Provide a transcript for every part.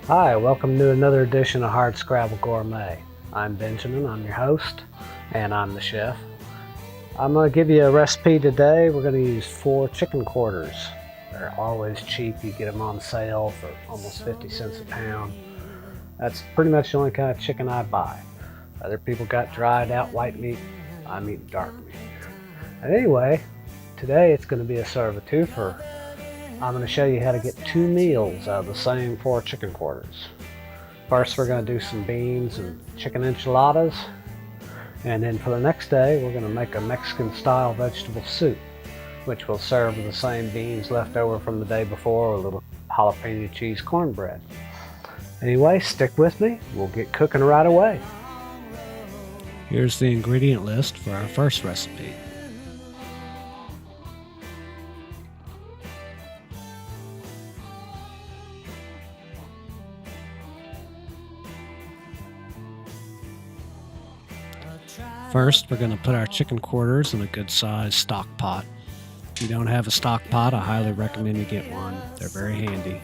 Hi, welcome to another edition of Hardscrabble Gourmet. I'm Benjamin, I'm your host, and I'm the chef. I'm going to give you a recipe today. We're going to use 4 chicken quarters. They're always cheap. You get them on sale for almost 50 cents a pound. That's pretty much the only kind of chicken I buy. Other people got dried out white meat. I'm eating dark meat. And anyway, today it's going to be a sort of a twofer. I'm going to show you how to get 2 meals out of the same 4 chicken quarters. First, we're going to do some beans and chicken enchiladas. And then for the next day, we're going to make a Mexican style vegetable soup, which will serve with the same beans left over from the day before with a little jalapeno cheese cornbread. Anyway, stick with me. We'll get cooking right away. Here's the ingredient list for our first recipe. First, we're going to put our chicken quarters in a good sized stock pot. If you don't have a stock pot, I highly recommend you get one. They're very handy.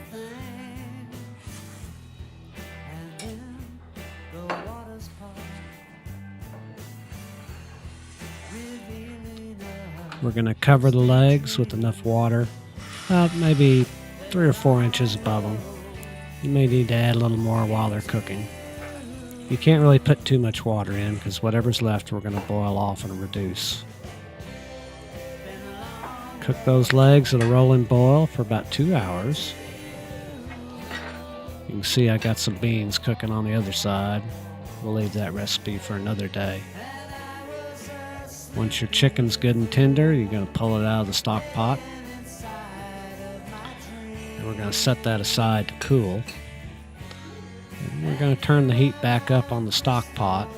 We're going to cover the legs with enough water, about maybe 3 or 4 inches above them. You may need to add a little more while they're cooking. You can't really put too much water in because whatever's left we're going to boil off and reduce. Cook those legs at a rolling boil for about 2 hours. You can see I got some beans cooking on the other side. We'll leave that recipe for another day. Once your chicken's good and tender, you're going to pull it out of the stock pot. And we're going to set that aside to cool. And we're going to turn the heat back up on the stock pot,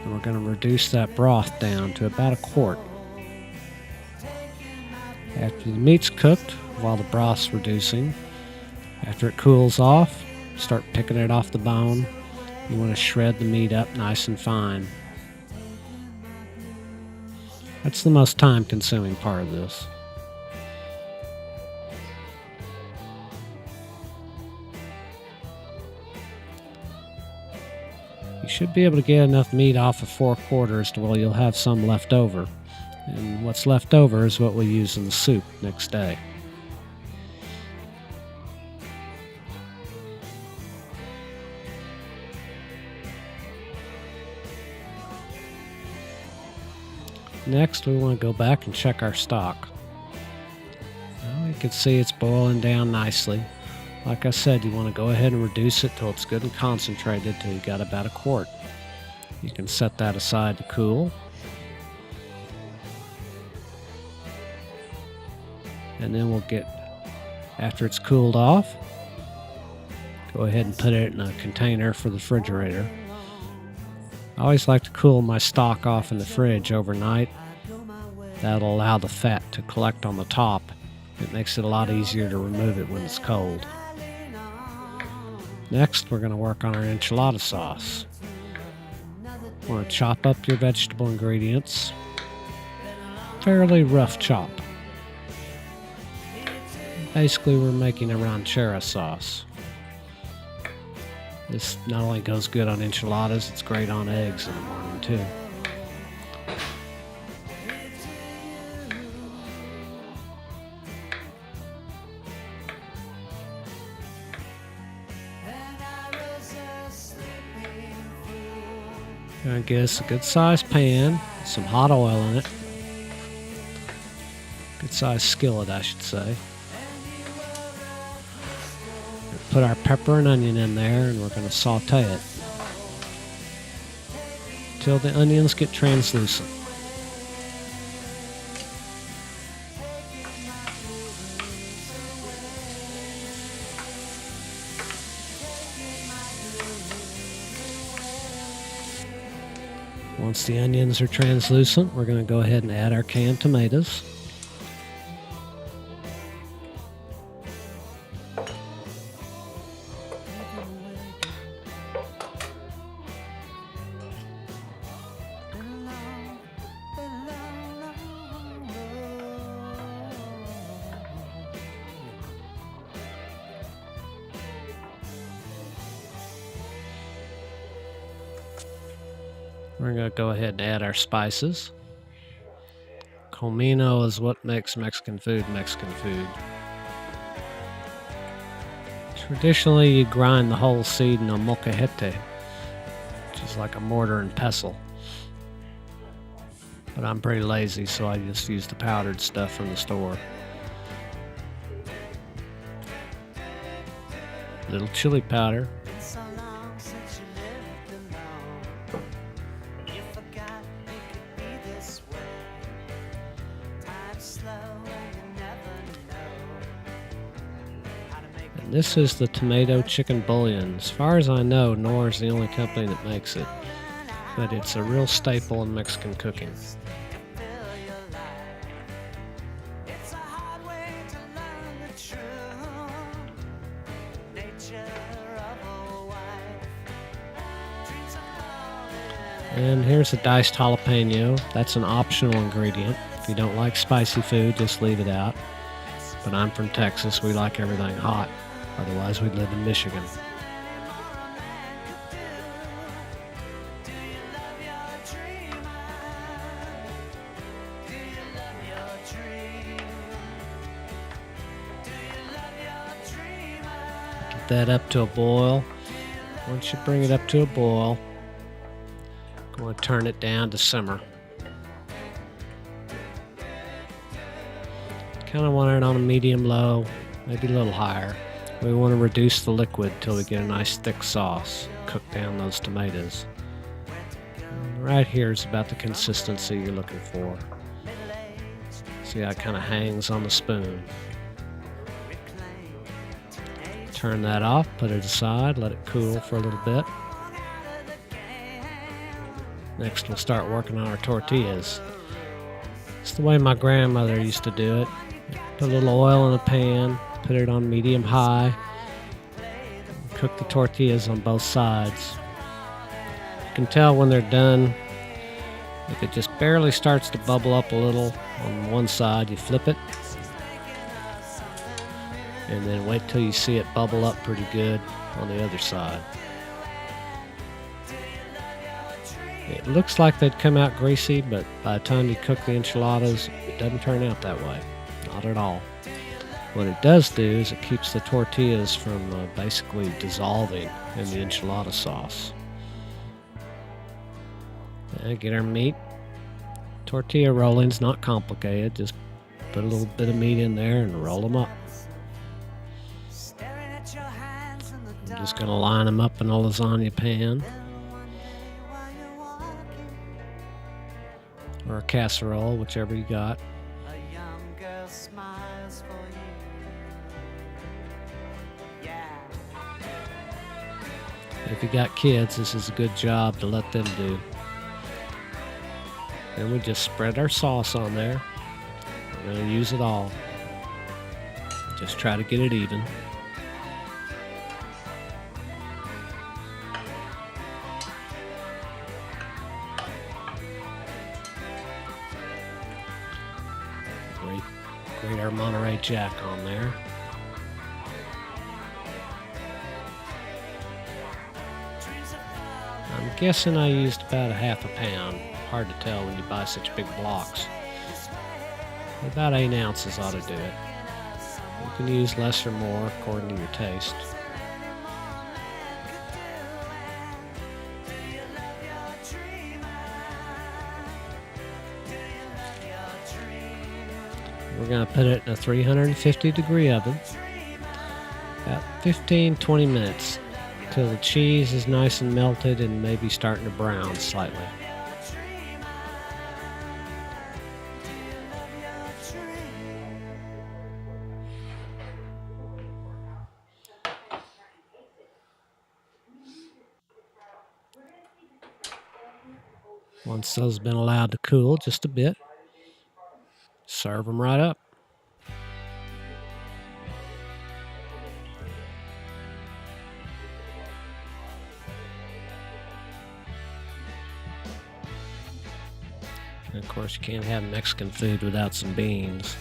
and we're going to reduce that broth down to about a quart. After the meat's cooked, while the broth's reducing, after it cools off, start picking it off the bone. You want to shred the meat up nice and fine. That's the most time-consuming part of this. You should be able to get enough meat off of 4 quarters to where you'll have some left over. And what's left over is what we'll use in the soup next day. Next, we want to go back and check our stock. Well, you can see it's boiling down nicely. Like I said, you want to go ahead and reduce it till it's good and concentrated till you got about a quart. You can set that aside to cool. And then we'll get, after it's cooled off, go ahead and put it in a container for the refrigerator. I always like to cool my stock off in the fridge overnight. That'll allow the fat to collect on the top. It makes it a lot easier to remove it when it's cold. Next, we're going to work on our enchilada sauce. You want to chop up your vegetable ingredients. Fairly rough chop. Basically, we're making a ranchero sauce. This not only goes good on enchiladas, it's great on eggs in the morning too. Gonna get us a good sized pan, some hot oil in it. Good sized skillet, I should say. Put our pepper and onion in there, and we're going to saute it till the onions get translucent. Once the onions are translucent, we're going to go ahead and add our canned tomatoes. We're going to go ahead and add our spices. Comino is what makes Mexican food Mexican food. Traditionally, you grind the whole seed in a molcajete, which is like a mortar and pestle. But I'm pretty lazy, so I just use the powdered stuff from the store. Little chili powder. And this is the tomato chicken bouillon. As far as I know, Knorr is the only company that makes it, but it's a real staple in Mexican cooking. And here's a diced jalapeno. That's an optional ingredient. If you don't like spicy food, just leave it out. But I'm from Texas. We like everything hot. Otherwise, we'd live in Michigan. Get that up to a boil. Once you bring it up to a boil, I'm going to turn it down to simmer. Kind of want it on a medium-low, maybe a little higher. We want to reduce the liquid till we get a nice thick sauce. Cook down those tomatoes. And right here is about the consistency you're looking for. See how it kind of hangs on the spoon. Turn that off, put it aside, let it cool for a little bit. Next, we'll start working on our tortillas. It's the way my grandmother used to do it. Put a little oil in a pan, put it on medium-high, cook the tortillas on both sides. You can tell when they're done. If it just barely starts to bubble up a little on one side, you flip it. And then wait till you see it bubble up pretty good on the other side. It looks like they'd come out greasy, but by the time you cook the enchiladas, it doesn't turn out that way. Not at all. What it does do is it keeps the tortillas from basically dissolving in the enchilada sauce. And get our meat. Tortilla rolling's not complicated. Just put a little bit of meat in there and roll them up. I'm just going to line them up in a lasagna pan. Or a casserole, whichever you got. If you got kids, this is a good job to let them do. Then we just spread our sauce on there. We're going to use it all. Just try to get it even. Grate our Monterey Jack on there. I'm guessing I used about a half a pound. Hard to tell when you buy such big blocks. About 8 ounces ought to do it. You can use less or more according to your taste. We're going to put it in a 350-degree oven. About 15-20 minutes. Till the cheese is nice and melted and maybe starting to brown slightly. Once those have been allowed to cool just a bit, serve them right up. And of course, you can't have Mexican food without some beans.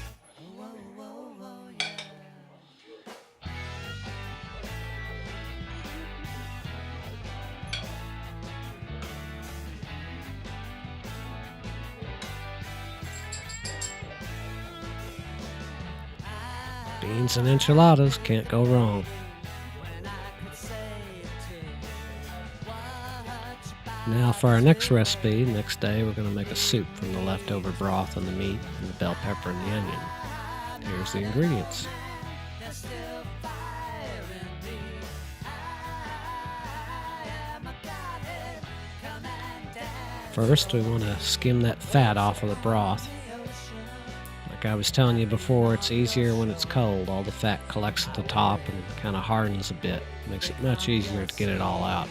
Beans and enchiladas, can't go wrong. Now for our next recipe, next day we're going to make a soup from the leftover broth and the meat and the bell pepper and the onion. Here's the ingredients. First, we want to skim that fat off of the broth. Like I was telling you before, it's easier when it's cold. All the fat collects at the top and kind of hardens a bit. Makes it much easier to get it all out.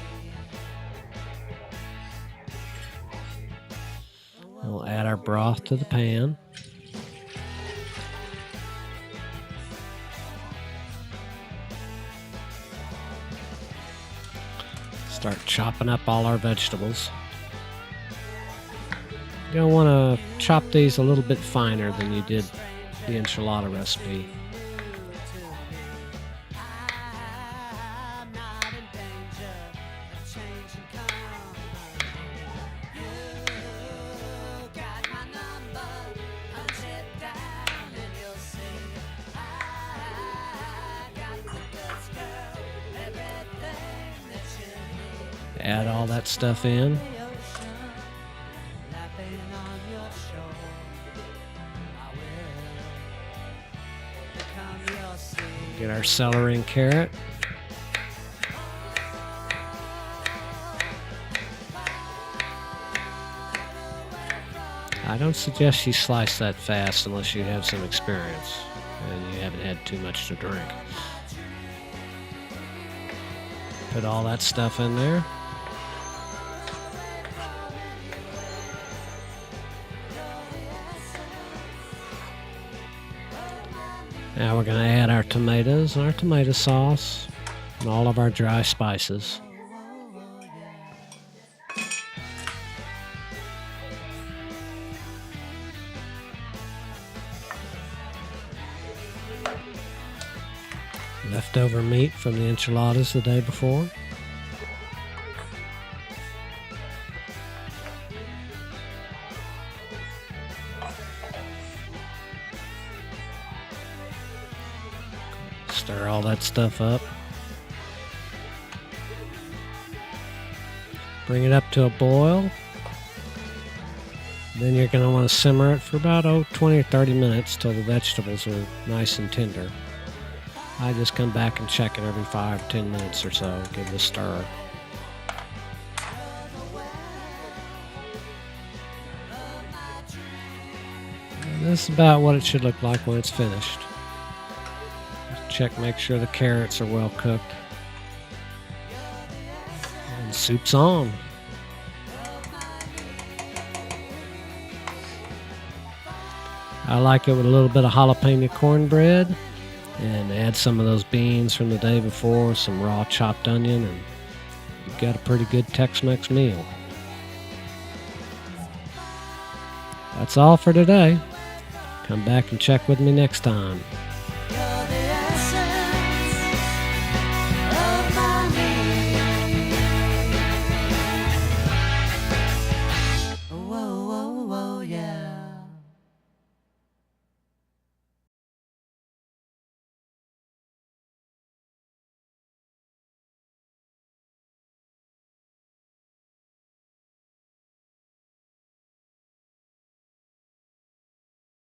We'll add our broth to the pan. Start chopping up all our vegetables. You're going to want to chop these a little bit finer than you did the enchilada recipe. Add all that stuff in. Get our celery and carrot. I don't suggest you slice that fast unless you have some experience and you haven't had too much to drink. Put all that stuff in there. Now we're going to add our tomatoes and our tomato sauce and all of our dry spices. Leftover meat from the enchiladas the day before. Stir all that stuff up. Bring it up to a boil. Then you're going to want to simmer it for about 20 or 30 minutes till the vegetables are nice and tender. I just come back and check it every 5 or 10 minutes or so. Give it a stir. And this is about what it should look like when it's finished. Check, make sure the carrots are well cooked. And soup's on. I like it with a little bit of jalapeno cornbread. And add some of those beans from the day before, some raw chopped onion, and you've got a pretty good Tex-Mex meal. That's all for today. Come back and check with me next time.